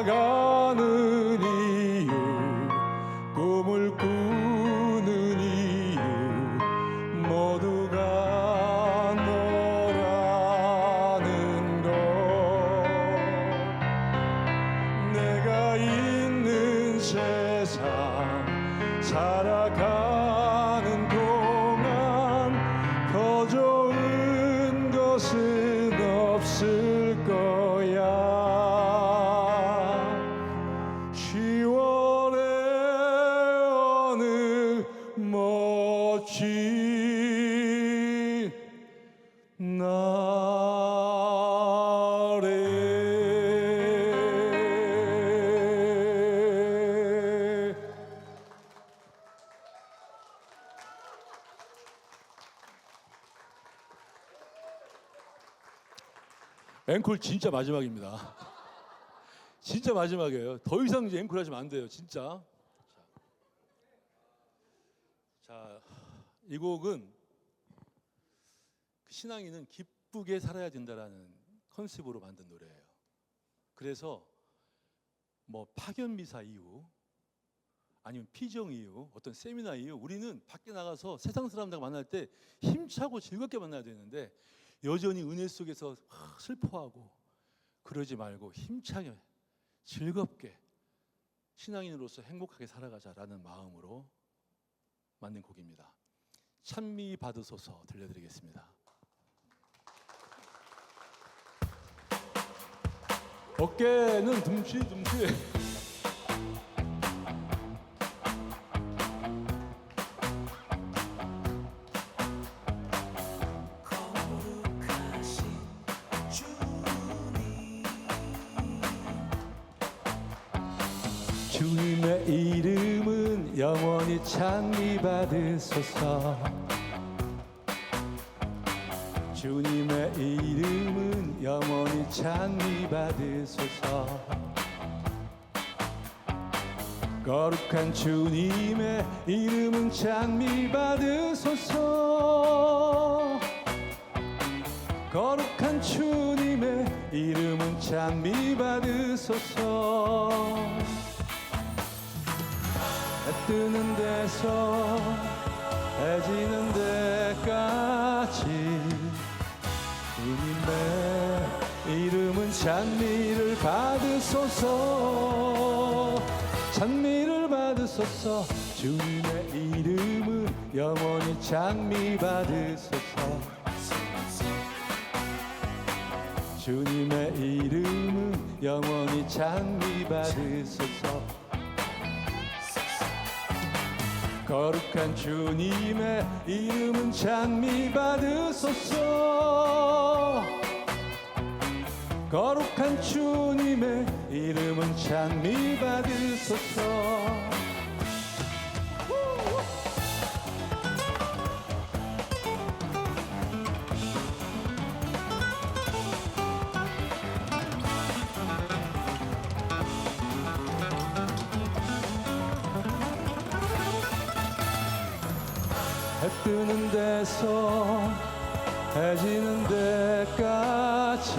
살아가는 이유, 꿈을 꾸는 이유 모두가 너라는 것. 내가 있는 세상 살아가는 동안 더 좋은 것은 없을 거야. 10월의 어느 멋진 날에. 앵콜 진짜 마지막입니다. 진짜 마지막이에요. 더 이상 이제 앵콜 하시면 안 돼요. 진짜. 자, 이 곡은 신앙인은 기쁘게 살아야 된다라는 컨셉으로 만든 노래예요. 그래서 뭐 파견 미사 이후 아니면 피정 이유, 어떤 세미나 이유, 우리는 밖에 나가서 세상 사람들과 만날 때 힘차고 즐겁게 만나야 되는데 여전히 은혜 속에서 슬퍼하고 그러지 말고 힘차게 즐겁게 신앙인으로서 행복하게 살아가자라는 마음으로 만든 곡입니다. 찬미 받으소서 들려드리겠습니다. 어깨는 둠시둠시. 주님의 이름은 영원히 찬미 받으소서. 주님의 이름은 영원히 찬미 받으소서. 거룩한 주님의 이름은 찬미 받으소서. 거룩한 주님의 이름은 찬미 받으소서. 해 뜨는 데서 해 지는 데까지 주님의 이름은 찬미를 받으소서. 찬미를 받으소서. 주님의 이름은 영원히 찬미 받으소서. 주님의 이름은 영원히 찬미 받으소서. 거룩한 주님의 이름은 찬미 받으소서. 거룩한 주님의 이름은 찬미 받으소서. 해 뜨는 데서 해 지는 데까지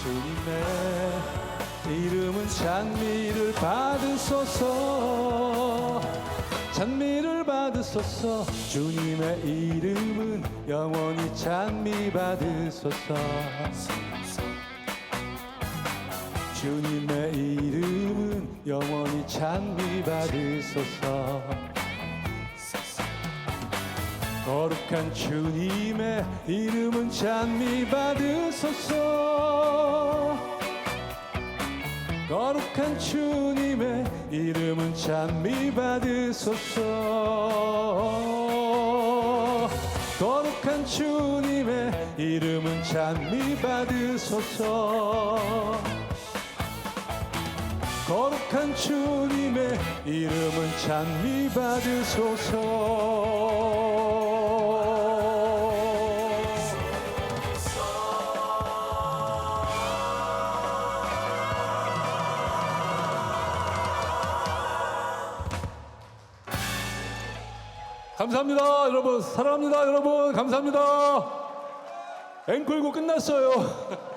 주님의 이름은 찬미를 받으소서. 찬미를 받으소서. 주님의 이름은 영원히 찬미 받으소서. 주님의 이름은 영원히 찬미 받으소서. 거룩한 주님의 이름은 찬미 받으소서. 거룩한 주님의 이름은 찬미 받으소서. 거룩한 주님의 이름은 찬미 받으소서. 거룩한 주님의 이름은 찬미 받으소서. 감사합니다 여러분. 사랑합니다 여러분. 감사합니다. 앵콜곡 끝났어요.